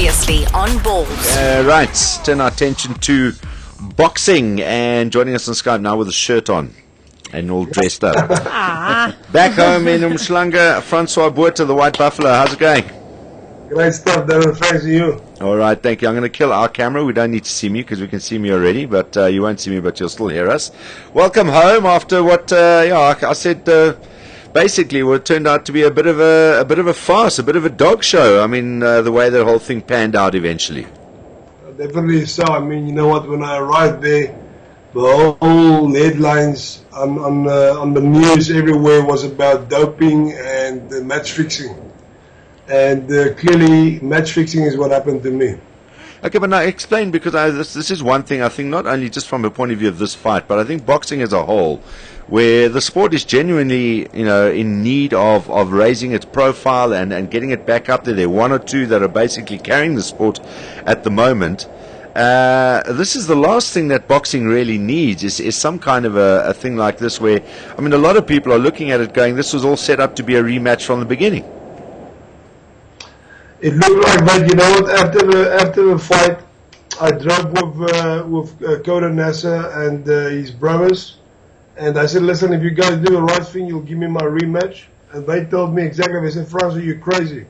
Previously on Balls. Right, turn our attention to boxing, and joining us on Skype now with a shirt on and all dressed up. Back home in Umhlanga, Francois Botha, the White Buffalo. How's it going? Great stuff, Darren. Thanks to you. All right, thank you. I'm going to kill our camera. We don't need to see me because we can see me already, but you won't see me, but you'll still hear us. Welcome home after what I said. Basically, what turned out to be a bit of a farce, a bit of a dog show. I mean, the way the whole thing panned out eventually. Definitely so. I mean, you know what? When I arrived there, the whole headlines on the news everywhere was about doping and match fixing, and clearly, match fixing is what happened to me. Okay, but now explain, because this is one thing I think, not only just from the point of view of this fight, but I think boxing as a whole, where the sport is genuinely, in need of raising its profile and getting it back up there. There are one or two that are basically carrying the sport at the moment. This is the last thing that boxing really needs, is some kind of a thing like this where, I mean, a lot of people are looking at it going, this was all set up to be a rematch from the beginning. It looked like that, you know what, after the fight, I drove with Coda Nasser and his brothers, and I said, listen, if you guys do the right thing, you'll give me my rematch. And they told me exactly, they said, Francois, you're crazy.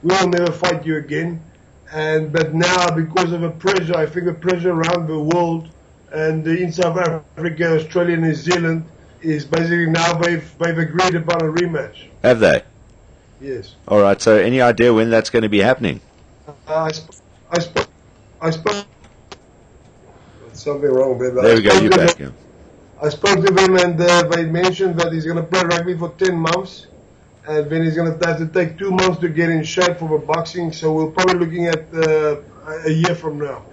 We'll never fight you again. But now, because of the pressure, I think the pressure around the world, and in South Africa, Australia, New Zealand, is basically now they've agreed upon a rematch. Have they? Yes. All right. So, any idea when that's going to be happening? I spoke. Something wrong with that. There we go. You're back. Yeah. I spoke to them, and they mentioned that he's going to play rugby for 10 months, and then he's going to have to take 2 months to get in shape for the boxing. So we're probably looking at a year from now.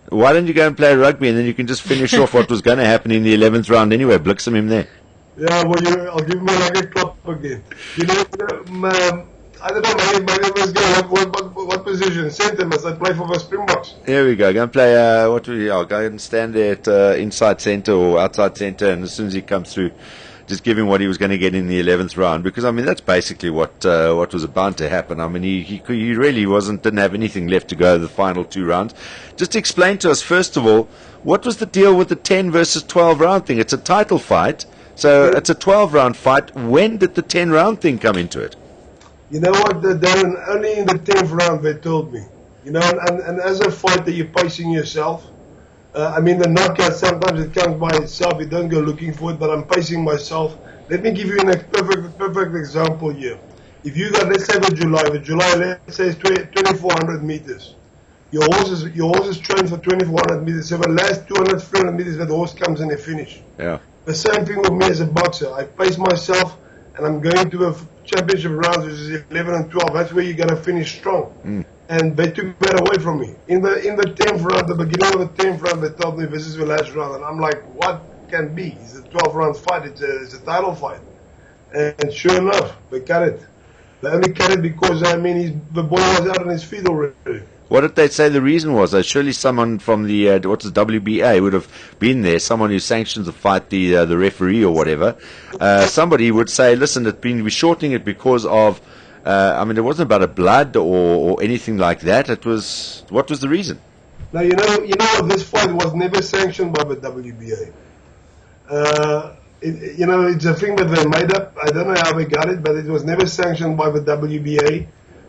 Why don't you go and play rugby, and then you can just finish off what was going to happen in the 11th round anyway? Blix him there. Yeah, well, I'll give him a rugby club again. You know, I don't know, maybe let's go. What position? Centre, must I play for the Springboks? Here we go. Go and play, go and stand there at inside centre or outside centre, and as soon as he comes through, just give him what he was going to get in the 11th round, because, I mean, that's basically what was bound to happen. I mean, he really didn't have anything left to go the final 2 rounds. Just explain to us, first of all, what was the deal with the 10 versus 12 round thing? It's a title fight. So it's a 12-round fight. When did the 10-round thing come into it? You know what, Darren? Only in the 10th round they told me. You know, and as a fighter, you're pacing yourself. I mean, the knockout, sometimes it comes by itself. You don't go looking for it, but I'm pacing myself. Let me give you a perfect example here. If you got, let's say the July, let's say, is 2,400 meters. Your horse is trained for 2,400 meters. So the last 200, 300 meters, that horse comes in and finish. Yeah. The same thing with me as a boxer. I pace myself, and I'm going to a championship rounds, which is 11 and 12. That's where you got to finish strong. And they took that away from me. In the 10th round, the beginning of the 10th round, they told me this is the last round, and I'm like, what can be? It's a 12-round fight. It's a title fight. And sure enough, they cut it. They only cut it because, I mean, the boy was out on his feet already. What did they say the reason was? Surely someone from the WBA would have been there, someone who sanctions the fight, the referee or whatever. Somebody would say, listen, we're shortening it because of, it wasn't about a blood or anything like that. It was, what was the reason? Now, you know, this fight was never sanctioned by the WBA. It's a thing that they made up. I don't know how they got it, but it was never sanctioned by the WBA.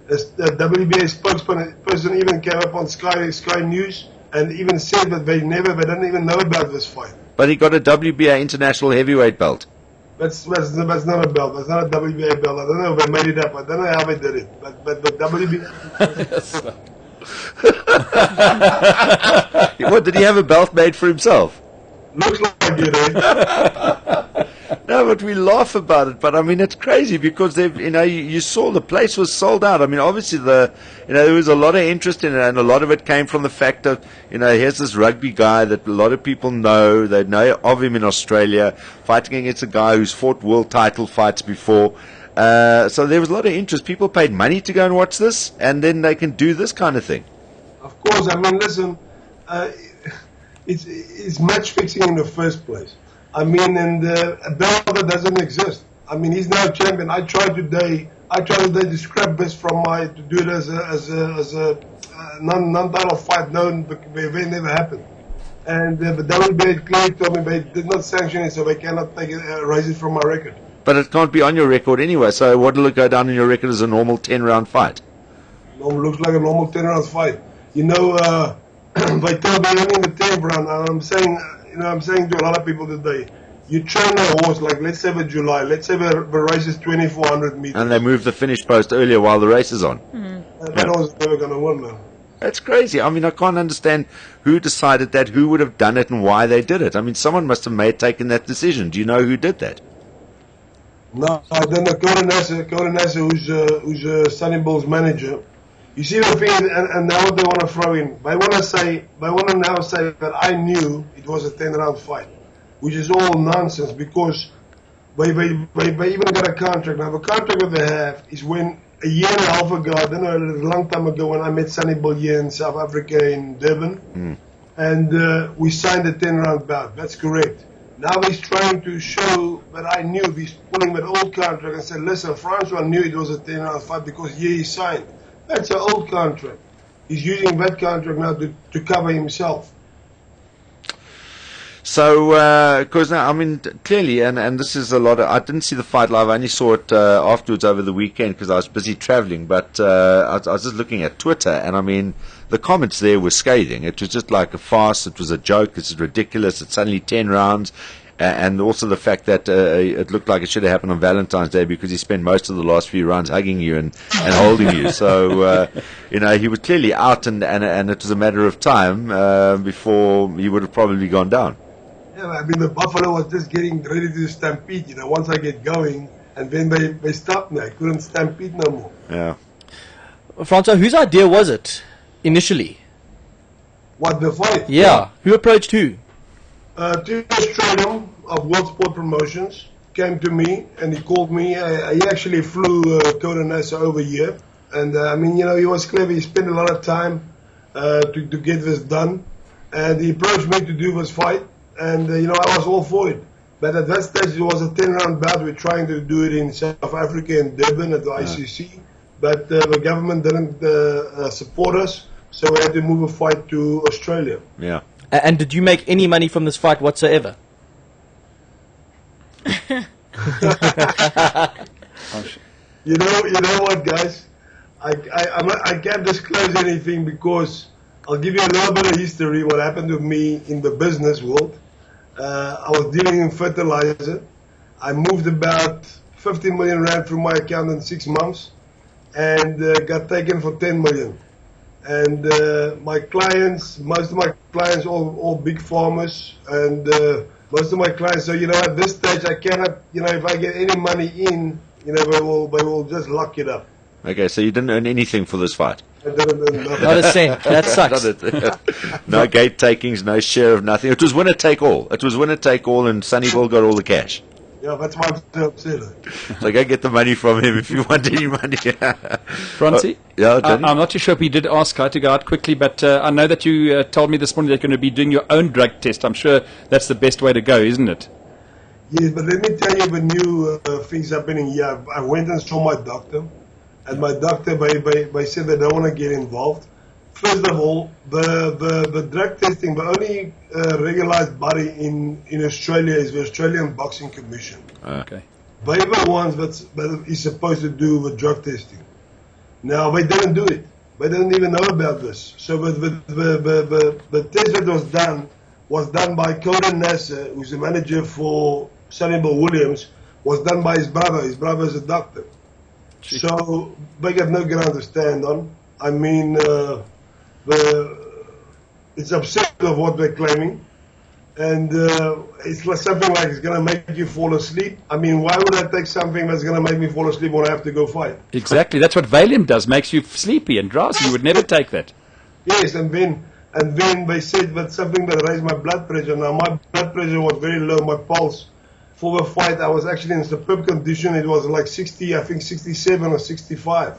The WBA spokesperson even came up on Sky News and even said that they don't even know about this fight. But he got a WBA international heavyweight belt. That's not a belt. That's not a WBA belt. I don't know if they made it up. I don't know how they did it. But the WBA... What, did he have a belt made for himself? Looks like it, eh? No, but we laugh about it. But I mean, it's crazy because you saw the place was sold out. I mean, obviously there was a lot of interest in it, and a lot of it came from the fact that here's this rugby guy that a lot of people know. They know of him in Australia, fighting against a guy who's fought world title fights before. So there was a lot of interest. People paid money to go and watch this, and then they can do this kind of thing. Of course, I mean, listen, it's match fixing in the first place. I mean, and a belt that doesn't exist. I mean, he's now champion. I tried today I try to do the scrap best from to do it as a non-title fight. No, the event never happened. And but WBA clearly told me they did not sanction it, so they cannot take it, erase it from my record. But it can't be on your record anyway. So what will it go down on your record as a normal 10-round fight? Looks like a normal 10-round fight. You know, they tell me only in the 10th round. And I'm saying to a lot of people today, you train a horse like, let's say July, let's say the race is 2,400 meters. And they move the finish post earlier while the race is on. That horse is never going to win, man. That's crazy. I mean, I can't understand who decided that, who would have done it, and why they did it. I mean, someone must have taken that decision. Do you know who did that? No, I don't know. Coda Nasser, who's Sunny Bull's manager. You see the thing, and now what they want to throw in, they want to now say that I knew it was a 10-round fight, which is all nonsense because they even got a contract. Now the contract that they have is when a year and a half ago, I don't know, a long time ago, when I met Sunny Bull here in South Africa in Durban, and we signed a 10-round bout. That's correct. Now he's trying to show that I knew, he's pulling that old contract and said, listen, Francois knew it was a 10-round fight because he signed. That's an old contract. He's using that contract now to cover himself. So, because now, I mean, clearly, and this is a lot of, I didn't see the fight live, I only saw it afterwards over the weekend because I was busy traveling, but I was just looking at Twitter, and I mean, the comments there were scathing. It was just like a farce, it was a joke, this is ridiculous, it's only 10 rounds, and also the fact that it looked like it should have happened on Valentine's Day because he spent most of the last few rounds hugging you and holding you. So, you know, he was clearly out, and it was a matter of time before he would have probably gone down. Yeah, I mean, the Buffalo was just getting ready to stampede, you know, once I get going, and then they stopped me. I couldn't stampede no more. Yeah. Francois, whose idea was it initially? What, the fight? Yeah. Who approached who? Tim Australian of World Sport Promotions came to me and he called me. He actually flew Coda Nasser over here. And I mean, you know, he was clever. He spent a lot of time to get this done. And he approached me to do this fight. And, you know, I was all for it. But at that stage, it was a 10-round bout. We're trying to do it in South Africa, in Durban at the ICC. But the government didn't support us. So we had to move a fight to Australia. Yeah. And did you make any money from this fight whatsoever? You know what, guys? I can't disclose anything because I'll give you a little bit of history. What happened to me in the business world? I was dealing in fertilizer. I moved about 15 million rand through my account in 6 months, and got taken for 10 million. And my clients, most of my clients, all big farmers, and most of my clients. So, you know, at this stage, I cannot, you know, if I get any money in, you know, they will just lock it up. Okay, so you didn't earn anything for this fight? I didn't earn nothing. Not a cent. That sucks. No gate takings, no share of nothing. It was winner take all. It was winner take all, and Sunny Bull got all the cash. Yeah, that's why I'm so upset. So go get the money from him if you want any money. Francie? Yeah, Johnny? I'm not too sure if we did ask her to go out quickly, but I know that you told me this morning that you're going to be doing your own drug test. I'm sure that's the best way to go, isn't it? Yes, but let me tell you the new things happening here. I went and saw my doctor, and my doctor they said they don't want to get involved. First of all, the drug testing, the only regularized body in Australia is the Australian Boxing Commission. Okay. They're the ones that is supposed to do the drug testing. Now, they didn't do it. They didn't even know about this. So the test that was done by Coda Nasser, who's the manager for Sonny Bill Williams, was done by his brother. His brother is a doctor. Jeez. So they got no ground to stand on. I mean, it's absurd of what they're claiming, and it's like something like it's going to make you fall asleep. I mean, why would I take something that's going to make me fall asleep when I have to go fight? Exactly. That's what Valium does, makes you sleepy and drowsy. You would never take that. Yes, and then they said that something that raised my blood pressure. Now, my blood pressure was very low, my pulse. For the fight, I was actually in superb condition. It was like 60, I think 67 or 65.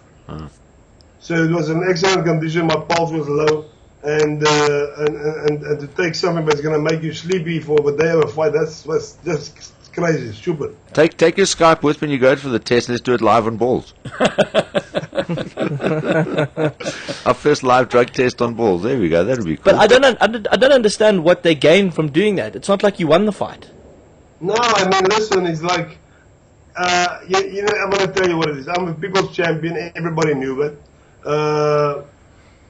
So it was an excellent condition. My pulse was low, and to take something that's going to make you sleepy for the day of a fight, that's just crazy, stupid. Take your Skype with when you go for the test. Let's do it live on balls. Our first live drug test on balls. There we go. That'll be cool. But I don't understand what they gain from doing that. It's not like you won the fight. No, I mean, listen, it's like, you know, I'm going to tell you what it is. I'm a people's champion. Everybody knew it.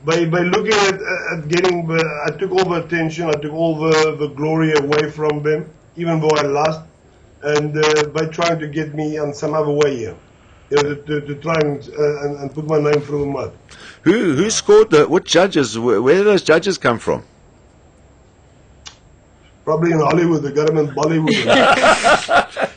By looking at getting, I took all the attention, I took all the glory away from them, even though I lost, and by trying to get me on some other way here, you know, to try and put my name through the mud. Who scored what judges? Where did those judges come from? Probably in Hollywood, the government Bollywood.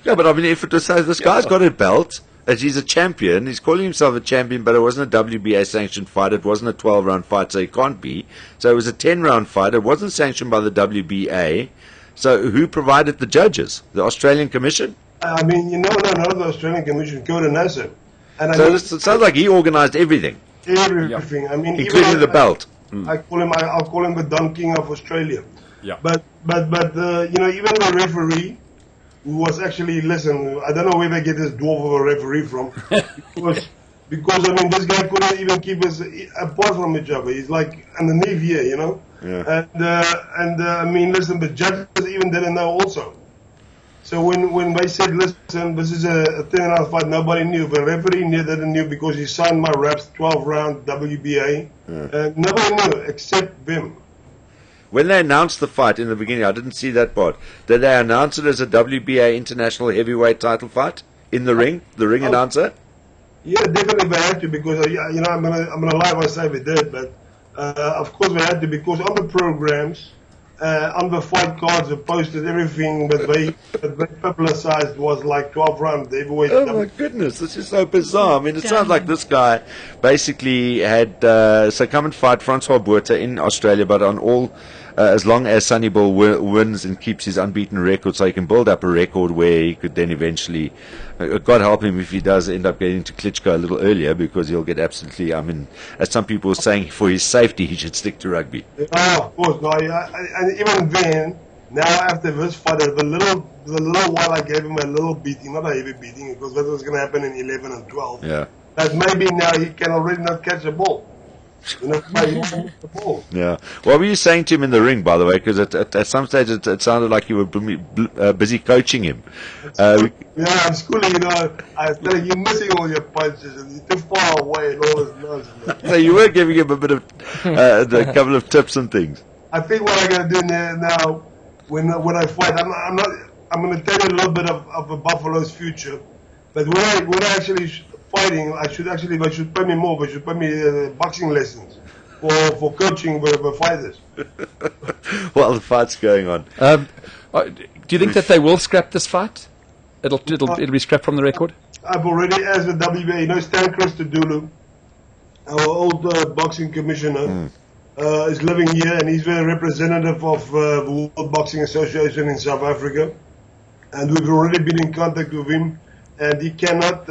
Yeah, but I mean, if it was this guy's got a belt, as he's a champion, he's calling himself a champion, but it wasn't a WBA sanctioned fight, it wasn't a 12-round fight, so he can't be. So it was a 10-round fight, it wasn't sanctioned by the WBA. So who provided the judges? The Australian Commission? I mean, you know, not the Australian Commission, Code and NASA. And So it sounds like he organized everything, everything. I mean, including even the belt. I'll call him the Don King of Australia. Yeah. But you know, even the referee, who was actually, listen, I don't know where they get this dwarf of a referee from, because I mean, this guy couldn't even keep us apart from each other. He's like underneath here, you know. Yeah. And I mean, listen, the judges even didn't know also. So when they said, listen, this is a 10-round fight, nobody knew. The referee didn't knew because he signed my reps 12-round WBA. Nobody knew except them. When they announced the fight in the beginning, I didn't see that part. Did they announce it as a WBA International Heavyweight title fight in the ring? The ring announcer? Yeah, definitely they had to, because you know, I'm gonna lie when I say they did, but of course they had to, because on the programs, on the fight cards, they posted everything that they publicized was like 12 round heavyweight. Oh my goodness, this is so bizarre. I mean, it sounds like this guy basically had so come and fight Francois Botha in Australia, but on all as long as Sonny Bill wins and keeps his unbeaten record, so he can build up a record where he could then eventually, God help him if he does end up getting to Klitschko a little earlier, because he'll get absolutely, I mean, as some people are saying, for his safety, he should stick to rugby. Oh, of course, no, and even then, now after this fight, the little while I gave him a little beating, not a heavy beating, because that was going to happen in 11 and 12. Yeah. That maybe now he can already not catch a ball. You know, he can hit the ball. Yeah. What were you saying to him in the ring, by the way? Because at some stage it sounded like you were busy coaching him. Yeah, I'm schooling, you know. I was telling you, missing all your punches, and you're too far away and all this nonsense. So you were giving him a bit of a couple of tips and things. I think what I'm gonna do now, when I fight, I'm gonna tell you a little bit of a Buffalo's future. But when I actually fighting, they should pay me more. They should pay me boxing lessons for coaching the fighters. While the fight's going on. Do you think that they will scrap this fight? It'll be scrapped from the record? I've already asked the WBA, you know, Stan Christodoulou, our old boxing commissioner, is living here, and he's the representative of the World Boxing Association in South Africa. And we've already been in contact with him, and he cannot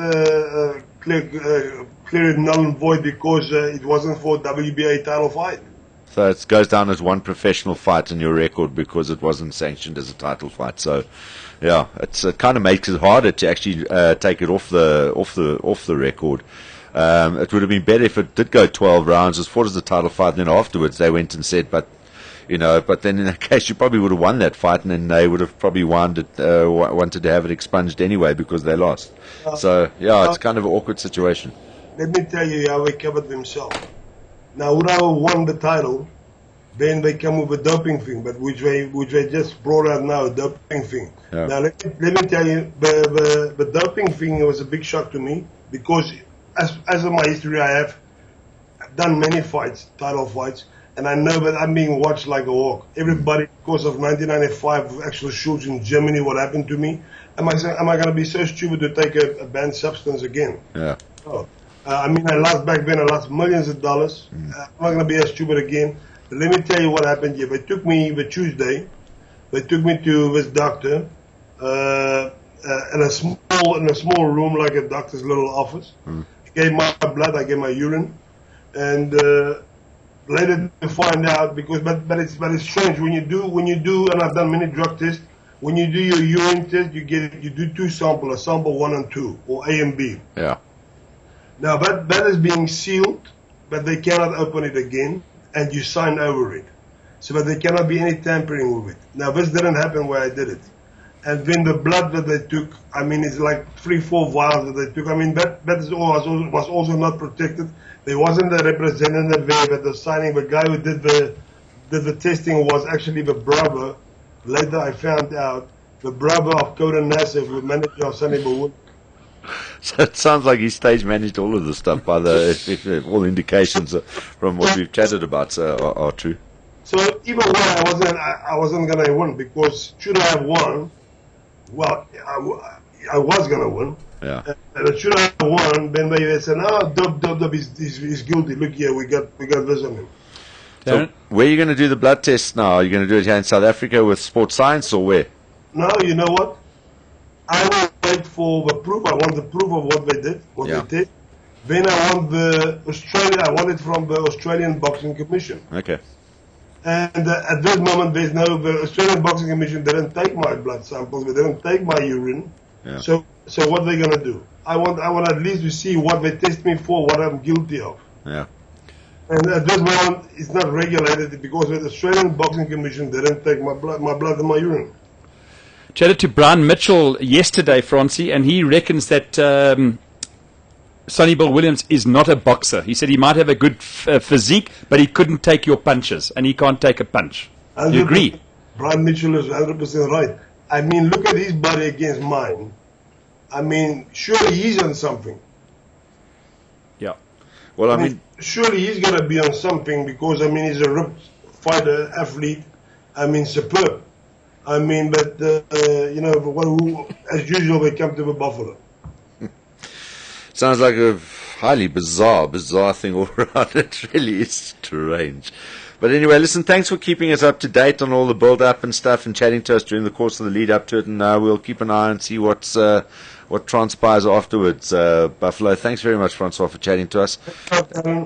clear it null and void because it wasn't for WBA title fight. So it goes down as one professional fight in your record because it wasn't sanctioned as a title fight. So, yeah, it kind of makes it harder to actually take it off the record. It would have been better if it did go 12 rounds as far as the title fight, and then afterwards they went and said, but then in that case you probably would have won that fight, and then they would have probably wanted to have it expunged anyway because they lost. So, yeah, it's kind of an awkward situation. Let me tell you how he covered himself. Now, whoever won the title, then they come with a doping thing, but which they just brought out now, a doping thing. Yeah. Now, let me tell you, the doping thing was a big shock to me, because as of my history, I've done many fights, title fights, and I know that I'm being watched like a hawk. Everybody, because of 1995 actual shoots in Germany, what happened to me, am I going to be so stupid to take a banned substance again? Yeah. Oh. I mean, I lost back then. I lost millions of dollars. I'm not going to be as stupid again. But let me tell you what happened here. They took me the Tuesday. They took me to this doctor in a small room, like a doctor's little office. He gave my blood. I gave my urine, and later to find out, because but it's strange when you do, and I've done many drug tests. when you do your urine test, you do 2 samples, a sample 1 and 2, or A and B. Yeah. Now that is being sealed, but they cannot open it again, and you sign over it. So that there cannot be any tampering with it. Now this didn't happen where I did it. And then the blood that they took, I mean, it's like 3-4 vials that they took. I mean, that was also not protected. There wasn't a representative there that was signing. The guy who did the testing was actually the brother. Later I found out the brother of Coda Nasser, who manager of Sonny Bowood. So it sounds like he stage managed all of this stuff by if all indications from what we've chatted about are true. So even when I wasn't going to win, because should I have won, well, I was going to win. Yeah. And should I have won, then they said, Dub is guilty. Look here, we got this on him. So where are you going to do the blood tests now? Are you going to do it here in South Africa with Sports Science or where? No, you know what? I will wait for the proof. I want the proof of what they did, they did. Then I want I want it from the Australian Boxing Commission. Okay. And at this moment, the Australian Boxing Commission didn't take my blood samples, they didn't take my urine. Yeah. So what are they going to do? I want at least to see what they test me for, what I'm guilty of. Yeah. And at this moment, it's not regulated because the Australian Boxing Commission didn't take my blood and my urine. Chatted to Brian Mitchell yesterday, Francie, and he reckons that Sonny Bill Williams is not a boxer. He said he might have a good physique, but he couldn't take your punches, and he can't take a punch. Do you agree? Brian Mitchell is 100% right. I mean, look at his body against mine. I mean, surely he's on something. Yeah. Well, I mean, surely he's going to be on something because, I mean, he's a ripped fighter, athlete. I mean, superb. I mean, but, as usual, they come to the Buffalo. Sounds like a highly bizarre thing all around. It really is strange. But anyway, listen, thanks for keeping us up to date on all the build-up and stuff and chatting to us during the course of the lead-up to it. And we'll keep an eye and see what transpires afterwards. Buffalo, thanks very much, Francois, for chatting to us.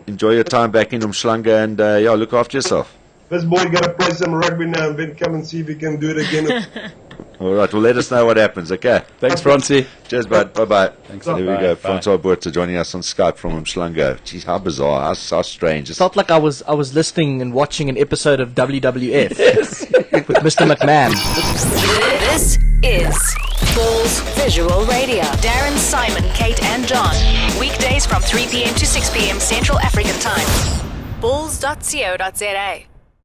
Enjoy your time back in Umhlanga and, look after yourself. This boy got to play some rugby now and then come and see if he can do it again. All right, well, let us know what happens, okay? Thanks, Francie. Cheers, bud. Bye-bye. Thanks. There we Bye. go. Bye. Francois Botha joining us on Skype from Umhlanga. Jeez, how bizarre, how strange. It felt like I was listening and watching an episode of WWF with Mr. McMahon. This is Balls Visual Radio. Darren, Simon, Kate and John. Weekdays from 3 p.m. to 6 p.m. Central African Time. Balls.co.za